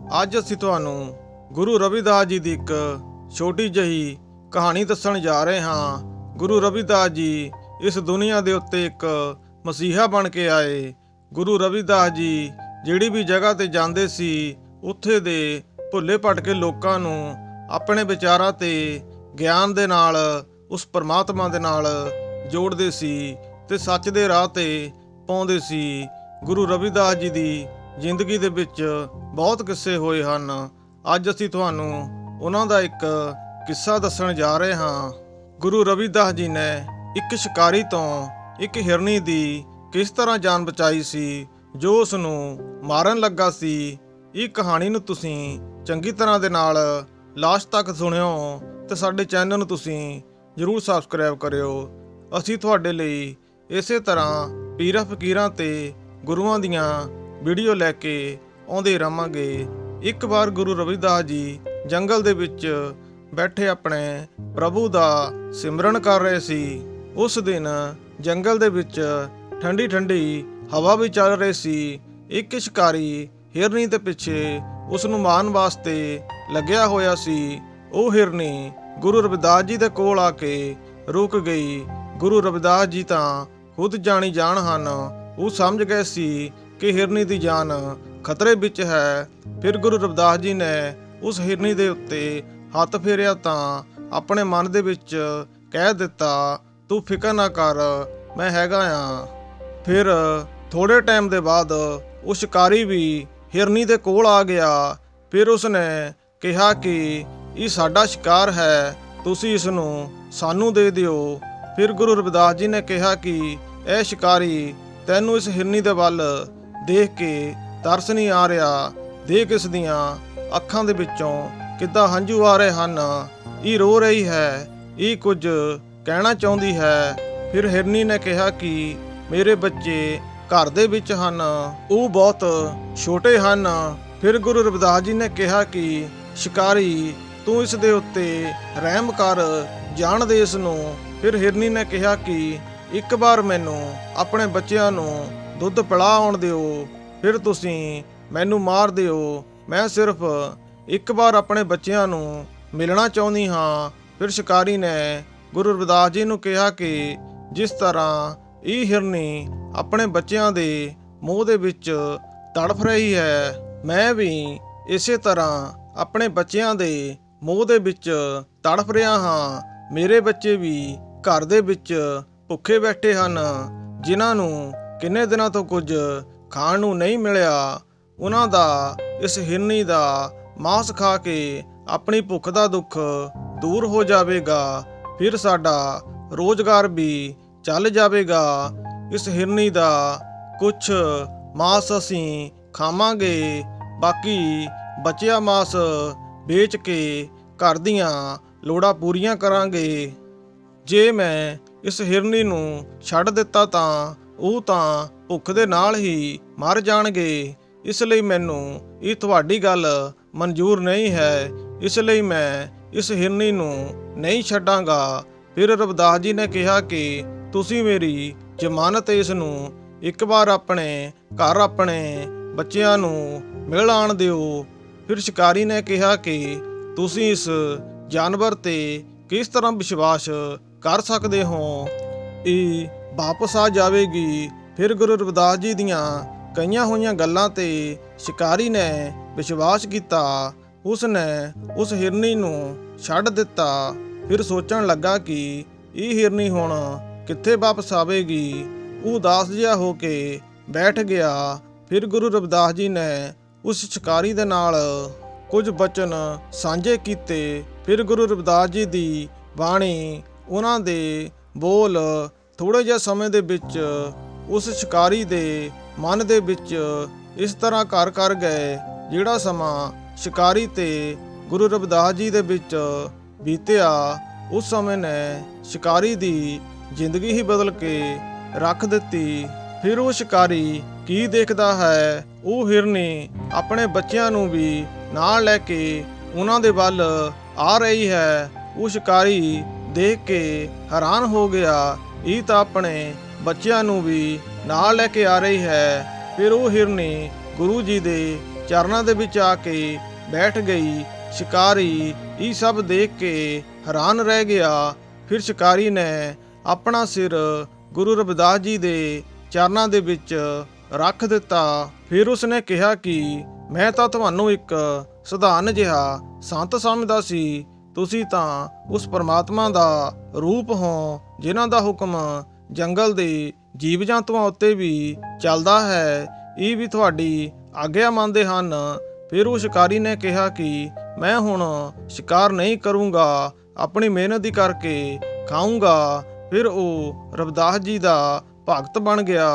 ਅੱਜ ਅਸੀਂ ਤੁਹਾਨੂੰ ਗੁਰੂ ਰਵਿਦਾਸ ਜੀ ਦੀ ਇੱਕ ਛੋਟੀ ਜਿਹੀ ਕਹਾਣੀ ਦੱਸਣ ਜਾ ਰਹੇ ਹਾਂ। ਗੁਰੂ ਰਵਿਦਾਸ ਜੀ ਇਸ ਦੁਨੀਆ ਦੇ ਉੱਤੇ ਇੱਕ ਮਸੀਹਾ ਬਣ ਕੇ ਆਏ। ਗੁਰੂ ਰਵਿਦਾਸ ਜੀ ਜਿਹੜੀ ਵੀ ਜਗ੍ਹਾ ਤੇ ਜਾਂਦੇ ਸੀ ਉੱਥੇ ਦੇ ਭੁੱਲੇ ਭਟਕੇ ਲੋਕਾਂ ਨੂੰ ਆਪਣੇ ਵਿਚਾਰਾਂ ਤੇ ਗਿਆਨ ਦੇ ਨਾਲ ਉਸ ਪਰਮਾਤਮਾ ਦੇ ਨਾਲ ਜੋੜਦੇ ਸੀ ਤੇ ਸੱਚ ਦੇ ਰਾਹ ਤੇ ਪਾਉਂਦੇ ਸੀ। ਗੁਰੂ ਰਵਿਦਾਸ ਜੀ ਦੀ ਜ਼ਿੰਦਗੀ ਦੇ ਵਿੱਚ ਬਹੁਤ ਕਿੱਸੇ ਹੋਏ ਹਨ। ਅੱਜ ਅਸੀਂ ਤੁਹਾਨੂੰ ਉਹਨਾਂ ਦਾ ਇੱਕ ਕਿੱਸਾ ਦੱਸਣ ਜਾ ਰਹੇ ਹਾਂ। ਗੁਰੂ ਰਵਿਦਾਸ ਜੀ ਨੇ ਇੱਕ ਸ਼ਿਕਾਰੀ ਤੋਂ ਇੱਕ ਹਿਰਨੀ ਦੀ ਕਿਸ ਤਰ੍ਹਾਂ ਜਾਨ ਬਚਾਈ ਸੀ ਜੋ ਉਸ ਨੂੰ ਮਾਰਨ ਲੱਗਾ ਸੀ। ਇਹ ਕਹਾਣੀ ਨੂੰ ਤੁਸੀਂ ਚੰਗੀ ਤਰ੍ਹਾਂ ਦੇ ਨਾਲ ਲਾਸਟ ਤੱਕ ਸੁਣਿਓ ਤੇ ਸਾਡੇ ਚੈਨਲ ਨੂੰ ਤੁਸੀਂ ਜ਼ਰੂਰ ਸਬਸਕ੍ਰਾਈਬ ਕਰਿਓ। ਅਸੀਂ ਤੁਹਾਡੇ ਲਈ ਇਸੇ ਤਰ੍ਹਾਂ ਪੀਰਾਂ ਫਕੀਰਾਂ ਤੇ ਗੁਰੂਆਂ ਦੀਆਂ ਵੀਡੀਓ ਲੈ ਕੇ ਆਉਂਦੇ ਰਹਾਂਗੇ। ਇੱਕ ਵਾਰ ਗੁਰੂ ਰਵਿਦਾਸ ਜੀ ਜੰਗਲ ਦੇ ਵਿੱਚ ਬੈਠੇ ਆਪਣੇ ਪ੍ਰਭੂ ਦਾ ਸਿਮਰਨ ਕਰ ਰਹੇ ਸੀ। ਉਸ ਦਿਨ ਜੰਗਲ ਦੇ ਵਿੱਚ ਠੰਡੀ ਠੰਡੀ ਹਵਾ ਵੀ ਚੱਲ ਰਹੀ ਸੀ। ਇੱਕ ਸ਼ਿਕਾਰੀ ਹਿਰਨੀ ਦੇ ਪਿੱਛੇ ਉਸ ਨੂੰ ਮਾਰਨ ਵਾਸਤੇ ਲੱਗਿਆ ਹੋਇਆ ਸੀ। ਉਹ ਹਿਰਨੀ ਗੁਰੂ ਰਵਿਦਾਸ ਜੀ ਦੇ ਕੋਲ ਆ ਕੇ ਰੁਕ ਗਈ। ਗੁਰੂ ਰਵਿਦਾਸ ਜੀ ਤਾਂ ਖੁਦ ਜਾਣੀ ਜਾਣ ਹਨ। ਉਹ ਸਮਝ ਗਏ ਸੀ ਕਿ ਹਿਰਨੀ ਦੀ ਜਾਨ ਖਤਰੇ ਵਿੱਚ ਹੈ। ਫਿਰ ਗੁਰੂ ਰਵਿਦਾਸ ਜੀ ਨੇ ਉਸ ਹਿਰਨੀ ਦੇ ਉੱਤੇ ਹੱਥ ਫੇਰਿਆ ਤਾਂ ਆਪਣੇ ਮਨ ਦੇ ਵਿੱਚ ਕਹਿ ਦਿੱਤਾ, ਤੂੰ ਫਿਕਰ ਨਾ ਕਰ, ਮੈਂ ਹੈਗਾ ਆ। ਫਿਰ ਥੋੜੇ ਟਾਈਮ ਦੇ ਬਾਅਦ ਉਹ ਸ਼ਿਕਾਰੀ ਵੀ ਹਿਰਨੀ ਦੇ ਕੋਲ ਆ ਗਿਆ। ਫਿਰ ਉਸਨੇ ਕਿਹਾ ਕਿ ਇਹ ਸਾਡਾ ਸ਼ਿਕਾਰ ਹੈ, ਤੁਸੀਂ ਇਸ ਨੂੰ ਸਾਨੂੰ ਦੇ ਦਿਓ। ਫਿਰ ਗੁਰੂ ਰਵਿਦਾਸ ਜੀ ਨੇ ਕਿਹਾ ਕਿ ਇਹ ਸ਼ਿਕਾਰੀ, ਤੈਨੂੰ ਇਸ ਹਿਰਨੀ ਦੇ ਵੱਲ ਦੇਖ ਕੇ ਤਰਸ ਨਹੀਂ ਆ ਰਿਹਾ। ਦੇਖ ਇਸ ਦੀਆਂ ਅੱਖਾਂ ਦੇ ਵਿੱਚੋਂ ਕਿੱਦਾਂ ਹੰਝੂ ਆ ਰਹੇ ਹਨ। ਇਹ ਰੋ ਰਹੀ ਹੈ, ਇਹ ਕੁਝ ਕਹਿਣਾ ਚਾਹੁੰਦੀ ਹੈ। ਫਿਰ ਹਿਰਨੀ ਨੇ ਕਿਹਾ ਕਿ ਮੇਰੇ ਬੱਚੇ ਘਰ ਦੇ ਵਿੱਚ ਹਨ, ਉਹ ਬਹੁਤ ਛੋਟੇ ਹਨ। ਫਿਰ ਗੁਰੂ ਰਵਿਦਾਸ ਜੀ ਨੇ ਕਿਹਾ ਕਿ ਸ਼ਿਕਾਰੀ, ਤੂੰ ਇਸ ਦੇ ਉੱਤੇ ਰਹਿਮ ਕਰ, ਜਾਣ ਦੇ ਇਸ ਨੂੰ। ਫਿਰ ਹਿਰਨੀ ਨੇ ਕਿਹਾ ਕਿ ਇੱਕ ਵਾਰ ਮੈਨੂੰ ਆਪਣੇ ਬੱਚਿਆਂ ਨੂੰ ਦੁੱਧ ਪਿਲਾ ਆਉਣ ਦਿਓ, ਫਿਰ ਤੁਸੀਂ ਮੈਨੂੰ ਮਾਰ ਦਿਓ। ਮੈਂ ਸਿਰਫ ਇੱਕ ਵਾਰ ਆਪਣੇ ਬੱਚਿਆਂ ਨੂੰ ਮਿਲਣਾ ਚਾਹੁੰਦੀ ਹਾਂ। ਫਿਰ ਸ਼ਿਕਾਰੀ ਨੇ ਗੁਰੂ ਰਵਿਦਾਸ ਜੀ ਨੂੰ ਕਿਹਾ ਕਿ ਜਿਸ ਤਰ੍ਹਾਂ ਇਹ ਹਿਰਨੀ ਆਪਣੇ ਬੱਚਿਆਂ ਦੇ ਮੂੰਹ ਦੇ ਵਿੱਚ ਤੜਫ ਰਹੀ ਹੈ, ਮੈਂ ਵੀ ਇਸੇ ਤਰ੍ਹਾਂ ਆਪਣੇ ਬੱਚਿਆਂ ਦੇ ਮੂੰਹ ਦੇ ਵਿੱਚ ਤੜਫ ਰਿਹਾ ਹਾਂ। ਮੇਰੇ ਬੱਚੇ ਵੀ ਘਰ ਦੇ ਵਿੱਚ ਭੁੱਖੇ ਬੈਠੇ ਹਨ, ਜਿਨ੍ਹਾਂ ਨੂੰ ਕਿੰਨੇ ਦਿਨਾਂ ਤੋਂ ਕੁਝ ਖਾਣ ਨੂੰ ਨਹੀਂ ਮਿਲਿਆ। ਉਹਨਾਂ ਦਾ ਇਸ ਹਿਰਨੀ ਦਾ ਮਾਂਸ ਖਾ ਕੇ ਆਪਣੀ ਭੁੱਖ ਦਾ ਦੁੱਖ ਦੂਰ ਹੋ ਜਾਵੇਗਾ। ਫਿਰ ਸਾਡਾ ਰੋਜ਼ਗਾਰ ਵੀ ਚੱਲ ਜਾਵੇਗਾ। ਇਸ ਹਿਰਨੀ ਦਾ ਕੁਝ ਮਾਂਸ ਅਸੀਂ ਖਾਵਾਂਗੇ, ਬਾਕੀ ਬਚਿਆ ਮਾਂਸ ਵੇਚ ਕੇ ਘਰ ਦੀਆਂ ਲੋੜਾਂ ਪੂਰੀਆਂ ਕਰਾਂਗੇ। ਜੇ ਮੈਂ ਇਸ ਹਿਰਨੀ ਨੂੰ ਛੱਡ ਦਿੱਤਾ ਤਾਂ ਉਹ ਤਾਂ ਭੁੱਖ ਦੇ ਨਾਲ ਹੀ ਮਰ ਜਾਣਗੇ। ਇਸ ਲਈ ਮੈਨੂੰ ਇਹ ਤੁਹਾਡੀ ਗੱਲ ਮਨਜ਼ੂਰ ਨਹੀਂ ਹੈ, ਇਸ ਲਈ ਮੈਂ ਇਸ ਹਿਰਨੀ ਨੂੰ ਨਹੀਂ ਛੱਡਾਂਗਾ। ਫਿਰ ਰਵਿਦਾਸ ਜੀ ਨੇ ਕਿਹਾ ਕਿ ਤੁਸੀਂ ਮੇਰੀ ਜ਼ਮਾਨਤ ਇਸ ਨੂੰ ਇੱਕ ਵਾਰ ਆਪਣੇ ਘਰ ਆਪਣੇ ਬੱਚਿਆਂ ਨੂੰ ਮਿਲ ਆਣ ਦਿਓ। ਫਿਰ ਸ਼ਿਕਾਰੀ ਨੇ ਕਿਹਾ ਕਿ ਤੁਸੀਂ ਇਸ ਜਾਨਵਰ ਤੇ ਕਿਸ ਤਰ੍ਹਾਂ ਵਿਸ਼ਵਾਸ ਕਰ ਸਕਦੇ ਹੋ, ਇਹ ਵਾਪਸ ਆ ਜਾਵੇਗੀ। ਫਿਰ ਗੁਰੂ ਰਵਿਦਾਸ ਜੀ ਦੀਆਂ ਕਹੀਆਂ ਹੋਈਆਂ ਗੱਲਾਂ ਤੇ ਸ਼ਿਕਾਰੀ ਨੇ ਵਿਸ਼ਵਾਸ ਕੀਤਾ। ਉਸ ਨੇ ਉਸ ਹਿਰਨੀ ਨੂੰ ਛੱਡ ਦਿੱਤਾ। ਫਿਰ ਸੋਚਣ ਲੱਗਾ ਕਿ ਇਹ ਹਿਰਨੀ ਹੁਣ ਕਿੱਥੇ ਵਾਪਸ ਆਵੇਗੀ। ਉਹ ਉਦਾਸ ਜਿਹਾ ਹੋ ਕੇ ਬੈਠ ਗਿਆ। ਫਿਰ ਗੁਰੂ ਰਵਿਦਾਸ ਜੀ ਨੇ ਉਸ ਸ਼ਿਕਾਰੀ ਦੇ ਨਾਲ ਕੁਝ ਬਚਨ ਸਾਂਝੇ ਕੀਤੇ। ਫਿਰ ਗੁਰੂ ਰਵਿਦਾਸ ਜੀ ਦੀ ਬਾਣੀ, ਉਹਨਾਂ ਦੇ ਬੋਲ ਥੋੜੇ ਜਿਹੇ ਸਮੇਂ ਦੇ ਵਿੱਚ ਉਸ ਸ਼ਿਕਾਰੀ ਦੇ ਮਨ ਦੇ ਵਿੱਚ ਇਸ ਤਰ੍ਹਾਂ ਘਰ ਕਰ ਗਏ। ਜਿਹੜਾ ਸਮਾਂ ਸ਼ਿਕਾਰੀ ਤੇ ਗੁਰੂ ਰਵਿਦਾਸ ਜੀ ਦੇ ਵਿੱਚ ਬੀਤਿਆ, ਉਸ ਸਮੇਂ ਨੇ ਸ਼ਿਕਾਰੀ ਦੀ ਜ਼ਿੰਦਗੀ ਹੀ ਬਦਲ ਕੇ ਰੱਖ ਦਿੱਤੀ। ਫਿਰ ਉਹ ਸ਼ਿਕਾਰੀ ਕੀ ਦੇਖਦਾ ਹੈ, ਉਹ ਹਿਰਨੀ ਆਪਣੇ ਬੱਚਿਆਂ ਨੂੰ ਵੀ ਨਾਲ ਲੈ ਕੇ ਉਹਨਾਂ ਦੇ ਵੱਲ ਆ ਰਹੀ ਹੈ। ਉਹ ਸ਼ਿਕਾਰੀ ਦੇਖ ਕੇ ਹੈਰਾਨ ਹੋ ਗਿਆ, ਇਹ ਤਾਂ ਆਪਣੇ ਬੱਚਿਆਂ ਨੂੰ ਵੀ ਨਾਲ ਲੈ ਕੇ ਆ ਰਹੀ ਹੈ। ਫਿਰ ਉਹ ਹਿਰਨੀ ਗੁਰੂ ਜੀ ਦੇ ਚਰਨਾਂ ਦੇ ਵਿੱਚ ਆ ਕੇ ਬੈਠ ਗਈ। ਸ਼ਿਕਾਰੀ ਇਹ ਸਭ ਦੇਖ ਕੇ ਹੈਰਾਨ ਰਹਿ ਗਿਆ। ਫਿਰ ਸ਼ਿਕਾਰੀ ਨੇ ਆਪਣਾ ਸਿਰ ਗੁਰੂ ਰਵਿਦਾਸ ਜੀ ਦੇ ਚਰਨਾਂ ਦੇ ਵਿੱਚ ਰੱਖ ਦਿੱਤਾ। ਫਿਰ ਉਸਨੇ ਕਿਹਾ ਕਿ ਮੈਂ ਤਾਂ ਤੁਹਾਨੂੰ ਇੱਕ ਸਧਾਰਨ ਜਿਹਾ ਸੰਤ ਸਮਝਦਾ ਸੀ, ਤੁਸੀਂ ਤਾਂ ਉਸ ਪਰਮਾਤਮਾ ਦਾ ਰੂਪ ਹੋ ਜਿਨ੍ਹਾਂ ਦਾ ਹੁਕਮ ਜੰਗਲ ਦੇ ਜੀਵ ਜੰਤੂਆਂ ਉੱਤੇ ਵੀ ਚੱਲਦਾ ਹੈ। ਇਹ ਵੀ ਤੁਹਾਡੀ ਆਗਿਆ ਮੰਨਦੇ ਹਨ। ਫਿਰ ਉਹ ਸ਼ਿਕਾਰੀ ਨੇ ਕਿਹਾ ਕਿ ਮੈਂ ਹੁਣ ਸ਼ਿਕਾਰ ਨਹੀਂ ਕਰੂੰਗਾ, ਆਪਣੀ ਮਿਹਨਤ ਹੀ ਕਰਕੇ ਖਾਊਂਗਾ। ਫਿਰ ਉਹ ਰਵਿਦਾਸ ਜੀ ਦਾ ਭਗਤ ਬਣ ਗਿਆ।